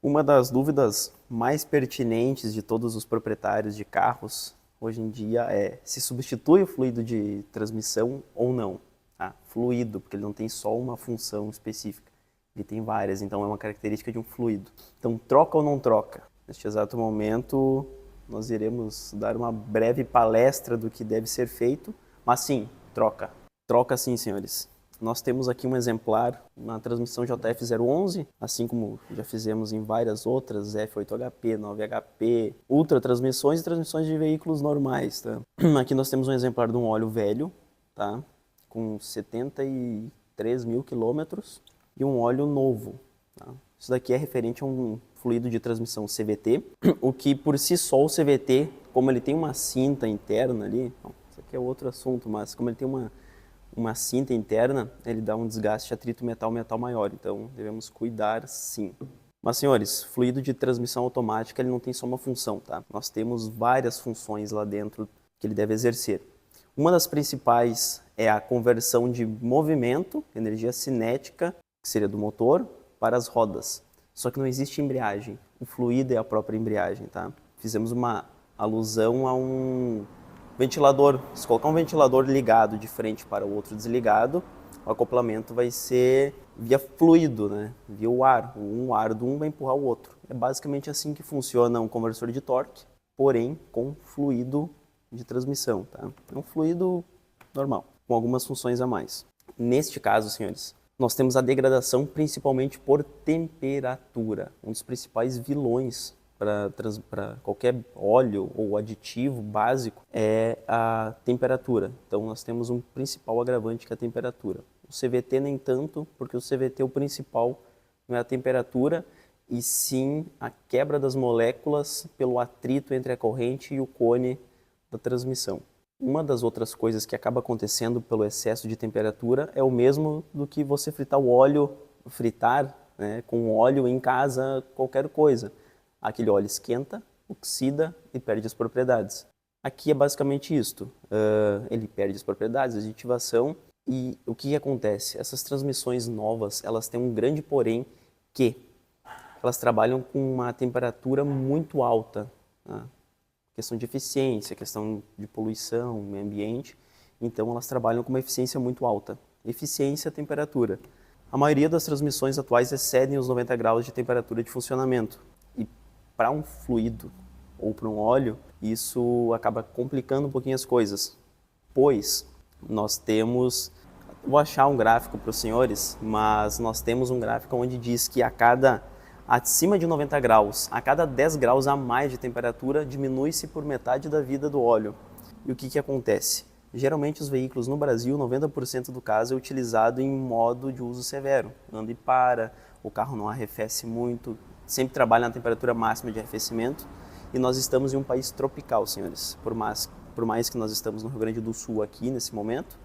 Uma das dúvidas mais pertinentes de todos os proprietários de carros hoje em dia é se substitui o fluido de transmissão ou não. Fluido, porque ele não tem só uma função específica, ele tem várias, então é uma característica de um fluido. Então, troca ou não troca? Neste exato momento, nós iremos dar uma breve palestra do que deve ser feito, mas sim, troca. Troca sim, senhores. Nós temos aqui um exemplar na transmissão JF011, assim como já fizemos em várias outras, F8HP, 9HP, Ultra transmissões e transmissões de veículos normais. Tá? Aqui nós temos um exemplar de um óleo velho, tá? Com 73 mil quilômetros e um óleo novo. Tá? Isso daqui é referente a um fluido de transmissão CVT, o que por si só o CVT, como ele tem uma cinta interna ali, isso aqui é outro assunto, mas como ele tem uma cinta interna, ele dá um desgaste atrito metal-metal maior, então devemos cuidar sim. Mas senhores, fluido de transmissão automática ele não tem só uma função, tá? Nós temos várias funções lá dentro que ele deve exercer. Uma das principais é a conversão de movimento, energia cinética, que seria do motor, para as rodas. Só que não existe embreagem, o fluido é a própria embreagem, tá? Fizemos uma alusão a um ventilador. Se colocar um ventilador ligado de frente para o outro desligado, o acoplamento vai ser via fluido, né? Via o ar. Um ar do um vai empurrar o outro. É basicamente assim que funciona um conversor de torque, porém com fluido de transmissão, tá? É um fluido normal, com algumas funções a mais. Neste caso, senhores, nós temos a degradação principalmente por temperatura. Um dos principais vilões para qualquer óleo ou aditivo básico é a temperatura. Então nós temos um principal agravante que é a temperatura. O CVT nem tanto, porque o CVT o principal não é a temperatura, e sim a quebra das moléculas pelo atrito entre a corrente e o cone da transmissão. Uma das outras coisas que acaba acontecendo pelo excesso de temperatura é o mesmo do que você fritar o óleo, né, com óleo em casa, qualquer coisa. Aquele óleo esquenta, oxida e perde as propriedades. Aqui é basicamente isto. Ele perde as propriedades, a aditivação. E o que acontece? Essas transmissões novas, elas têm um grande porém que elas trabalham com uma temperatura muito alta. Tá? Questão de eficiência, questão de poluição, meio ambiente. Então elas trabalham com uma eficiência muito alta. Eficiência, temperatura. A maioria das transmissões atuais excedem os 90 graus de temperatura de funcionamento. Para um fluido ou para um óleo, isso acaba complicando um pouquinho as coisas, pois nós temos, vou achar um gráfico para os senhores, mas nós temos um gráfico onde diz que acima de 90 graus, a cada 10 graus a mais de temperatura, diminui-se por metade da vida do óleo. E o que acontece? Geralmente os veículos no Brasil, 90% do caso é utilizado em modo de uso severo, anda e para, o carro não arrefece muito, sempre trabalha na temperatura máxima de arrefecimento, e nós estamos em um país tropical, senhores, por mais que nós estamos no Rio Grande do Sul aqui nesse momento,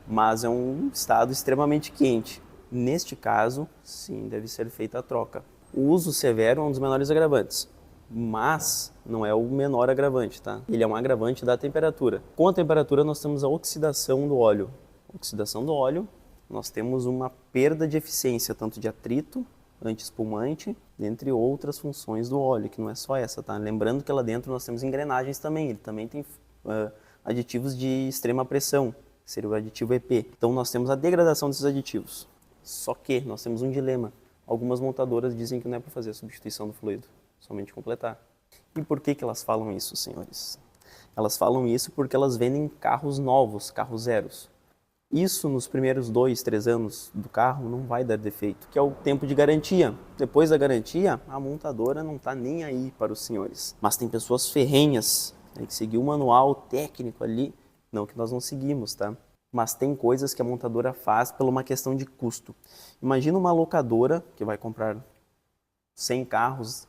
mas é um estado extremamente quente. Neste caso, sim, deve ser feita a troca. O uso severo é um dos menores agravantes, mas não é o menor agravante, tá? Ele é um agravante da temperatura. Com a temperatura nós temos a oxidação do óleo. Oxidação do óleo, nós temos uma perda de eficiência, tanto de atrito, anti-espumante, dentre outras funções do óleo, que não é só essa, tá? Lembrando que lá dentro nós temos engrenagens também, ele também tem aditivos de extrema pressão, que seria o aditivo EP. Então nós temos a degradação desses aditivos. Só que nós temos um dilema. Algumas montadoras dizem que não é para fazer a substituição do fluido, somente completar. E por que elas falam isso, senhores? Elas falam isso porque elas vendem carros novos, carros zeros. Isso nos primeiros 2, 3 anos do carro não vai dar defeito, que é o tempo de garantia. Depois da garantia, a montadora não está nem aí para os senhores. Mas tem pessoas ferrenhas, né, que seguiu o manual técnico ali, não que nós não seguimos, tá? Mas tem coisas que a montadora faz por uma questão de custo. Imagina uma locadora que vai comprar 100 carros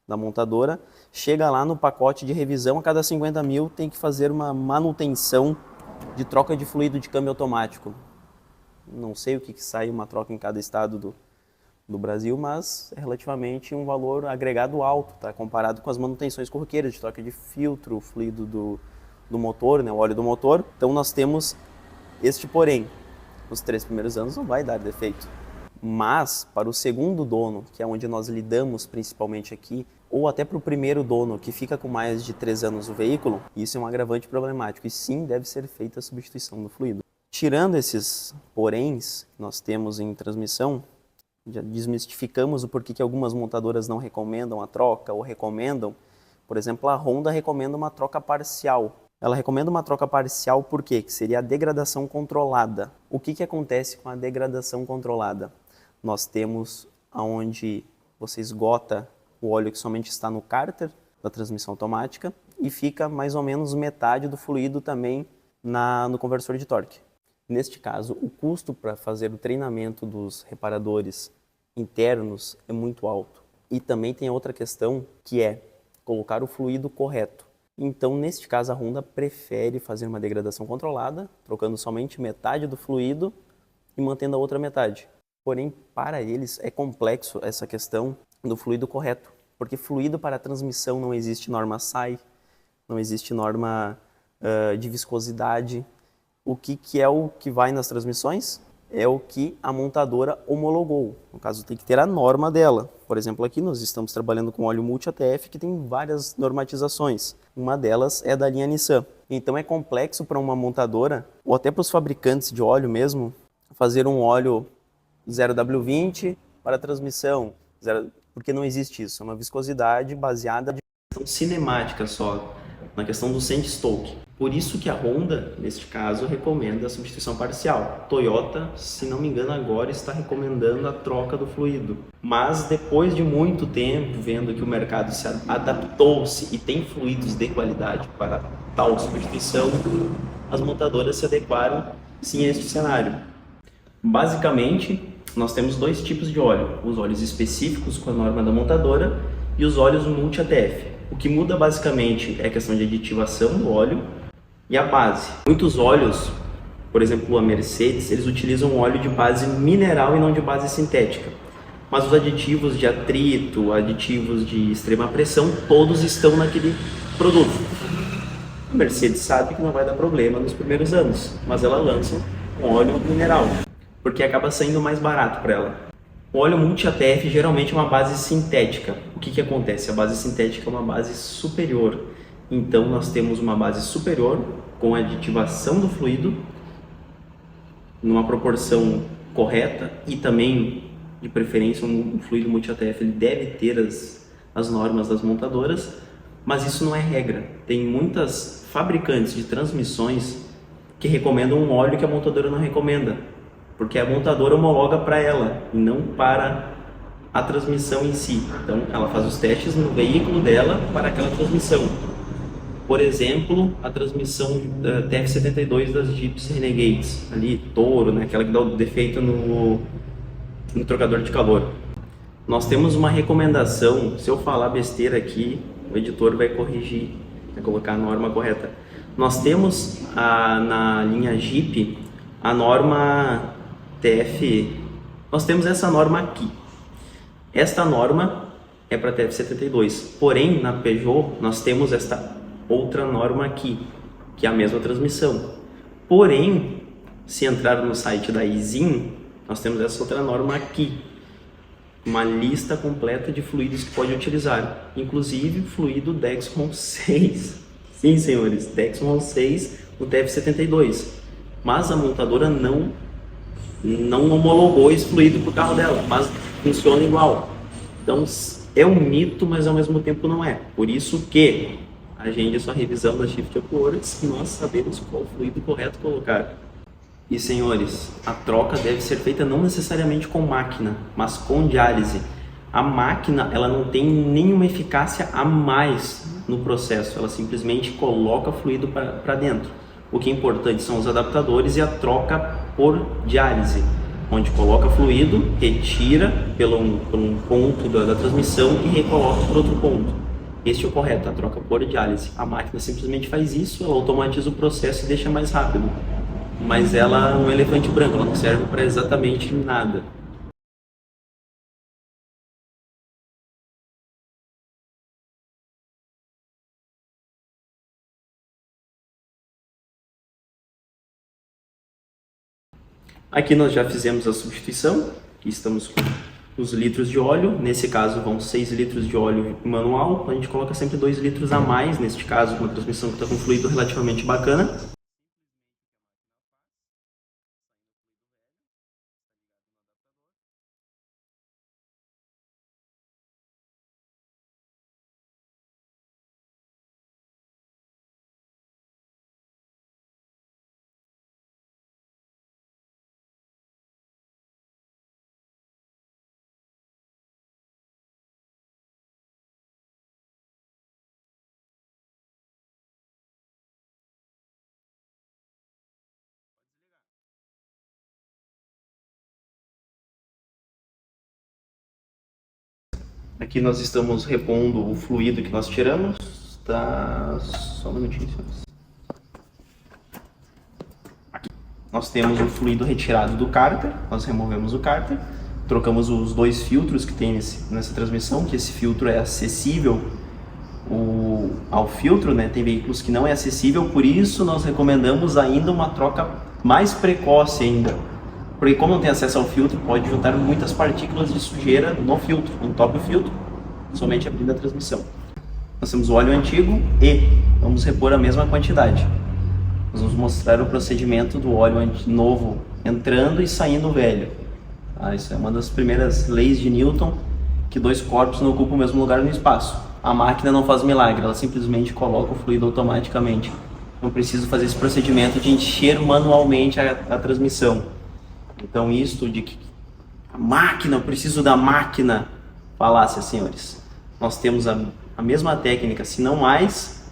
da montadora, chega lá no pacote de revisão, a cada 50 mil tem que fazer uma manutenção de troca de fluido de câmbio automático. Não sei o que sai uma troca em cada estado do Brasil, mas é relativamente um valor agregado alto, tá? Comparado com as manutenções corriqueiras de troca de filtro, fluido do motor, né? O óleo do motor. Então nós temos este porém. Os 3 primeiros anos não vai dar defeito. Mas, para o segundo dono, que é onde nós lidamos principalmente aqui, ou até para o primeiro dono, que fica com mais de 3 anos o veículo, isso é um agravante problemático e sim deve ser feita a substituição do fluido. Tirando esses poréns que nós temos em transmissão, já desmistificamos o porquê que algumas montadoras não recomendam a troca ou recomendam. Por exemplo, a Honda recomenda uma troca parcial. Ela recomenda uma troca parcial por quê? Que seria a degradação controlada. O que acontece com a degradação controlada? Nós temos onde você esgota o óleo que somente está no cárter da transmissão automática e fica mais ou menos metade do fluido também no conversor de torque. Neste caso, o custo para fazer o treinamento dos reparadores internos é muito alto. E também tem outra questão que é colocar o fluido correto. Então, neste caso, a Honda prefere fazer uma degradação controlada, trocando somente metade do fluido e mantendo a outra metade. Porém, para eles é complexo essa questão do fluido correto, porque fluido para transmissão não existe norma SAE, não existe norma de viscosidade. O que é o que vai nas transmissões? É o que a montadora homologou. No caso, tem que ter a norma dela. Por exemplo, aqui nós estamos trabalhando com óleo multi-ATF, que tem várias normatizações. Uma delas é da linha Nissan. Então é complexo para uma montadora, ou até para os fabricantes de óleo mesmo, fazer um óleo 0W20 para transmissão, porque não existe isso. É uma viscosidade baseada em cinemática só, na questão do sand-stoke. Por isso que a Honda, neste caso, recomenda a substituição parcial. Toyota, se não me engano, agora está recomendando a troca do fluido. Mas depois de muito tempo, vendo que o mercado se adaptou-se e tem fluidos de qualidade para tal substituição, as montadoras se adequaram sim a este cenário. Basicamente, nós temos dois tipos de óleo, os óleos específicos com a norma da montadora e os óleos multi-ATF. O que muda basicamente é a questão de aditivação do óleo e a base. Muitos óleos, por exemplo a Mercedes, eles utilizam óleo de base mineral e não de base sintética. Mas os aditivos de atrito, aditivos de extrema pressão, todos estão naquele produto. A Mercedes sabe que não vai dar problema nos primeiros anos, mas ela lança um óleo mineral, porque acaba saindo mais barato para ela. O óleo multi-ATF geralmente é uma base sintética. O que acontece? A base sintética é uma base superior. Então nós temos uma base superior com aditivação do fluido numa proporção correta e também, de preferência, um fluido multi-ATF ele deve ter as normas das montadoras, mas isso não é regra. Tem muitas fabricantes de transmissões que recomendam um óleo que a montadora não recomenda, porque a montadora homologa para ela e não para a transmissão em si. Então ela faz os testes no veículo dela para aquela transmissão. Por exemplo, a transmissão da TF72 das Jeeps Renegades, ali Toro, né, aquela que dá o defeito no trocador de calor. Nós temos uma recomendação, se eu falar besteira aqui, o editor vai corrigir, vai colocar a norma correta. Nós temos na linha Jeep a norma TF, nós temos essa norma aqui. Esta norma é para TF72, porém na Peugeot nós temos esta outra norma aqui, que é a mesma transmissão. Porém, se entrar no site da Isin, nós temos essa outra norma aqui, uma lista completa de fluidos que pode utilizar, inclusive fluido Dexron 6. Sim, senhores, Dexron 6 no TF72. Mas a montadora não homologou esse fluido para o carro dela, mas funciona igual. Então é um mito, mas ao mesmo tempo não é. Por isso que agende a sua revisão da Shift Upwards e nós sabemos qual fluido correto colocar. E senhores, a troca deve ser feita não necessariamente com máquina, mas com diálise. A máquina ela não tem nenhuma eficácia a mais no processo, ela simplesmente coloca fluido para dentro. O que é importante são os adaptadores e a troca por diálise, onde coloca fluido, retira pelo um ponto da transmissão e recoloca por outro ponto. Este é o correto, a troca por diálise. A máquina simplesmente faz isso, ela automatiza o processo e deixa mais rápido. Mas ela é um elefante branco, ela não serve para exatamente nada. Aqui nós já fizemos a substituição, Aqui estamos com os litros de óleo, nesse caso vão 6 litros de óleo manual, a gente coloca sempre 2 litros a mais, neste caso, com uma transmissão que está com fluido relativamente bacana. Aqui nós estamos repondo o fluido que nós tiramos. Tá... Só um minutinho. Aqui. Nós temos o fluido retirado do cárter. Nós removemos o cárter. Trocamos os 2 filtros que tem nessa transmissão, que esse filtro é acessível ao filtro, né? Tem veículos que não é acessível, por isso nós recomendamos ainda uma troca mais precoce ainda. Porque como não tem acesso ao filtro, pode juntar muitas partículas de sujeira no filtro, no top do filtro, somente abrindo a transmissão. Nós temos o óleo antigo e vamos repor a mesma quantidade. Nós vamos mostrar o procedimento do óleo novo entrando e saindo o velho. Tá? Isso é uma das primeiras leis de Newton, que 2 corpos não ocupam o mesmo lugar no espaço. A máquina não faz milagre, ela simplesmente coloca o fluido automaticamente. Não preciso fazer esse procedimento de encher manualmente a transmissão. Então, isto de que a máquina, eu preciso da máquina, falácia, senhores. Nós temos a mesma técnica, se não mais,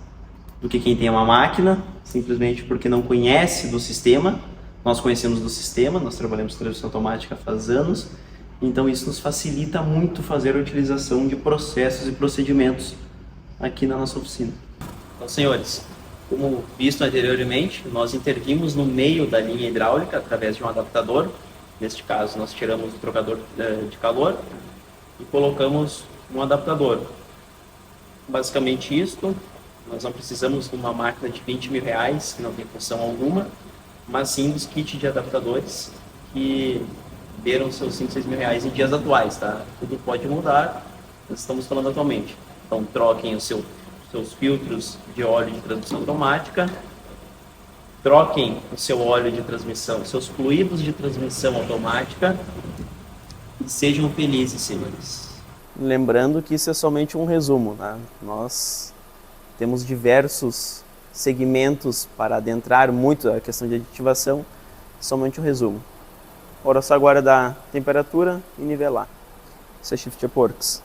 do que quem tem uma máquina, simplesmente porque não conhece do sistema. Nós conhecemos do sistema, nós trabalhamos com transmissão automática faz anos, então isso nos facilita muito fazer a utilização de processos e procedimentos aqui na nossa oficina. Então, senhores, como visto anteriormente, nós intervimos no meio da linha hidráulica através de um adaptador. Neste caso, nós tiramos o trocador de calor e colocamos um adaptador. Basicamente isto, nós não precisamos de uma máquina de 20 mil reais, que não tem função alguma, mas sim dos kits de adaptadores que deram seus 5, 6 mil reais em dias atuais, tá? Tudo pode mudar, nós estamos falando atualmente. Então, troquem os seus filtros de óleo de transmissão automática, troquem o seu óleo de transmissão, seus fluidos de transmissão automática e sejam felizes, senhores. Lembrando que isso é somente um resumo, tá? Nós temos diversos segmentos para adentrar muito a questão de aditivação, somente um resumo. Ora só agora da temperatura e nivelar. Isso é Shift Porks.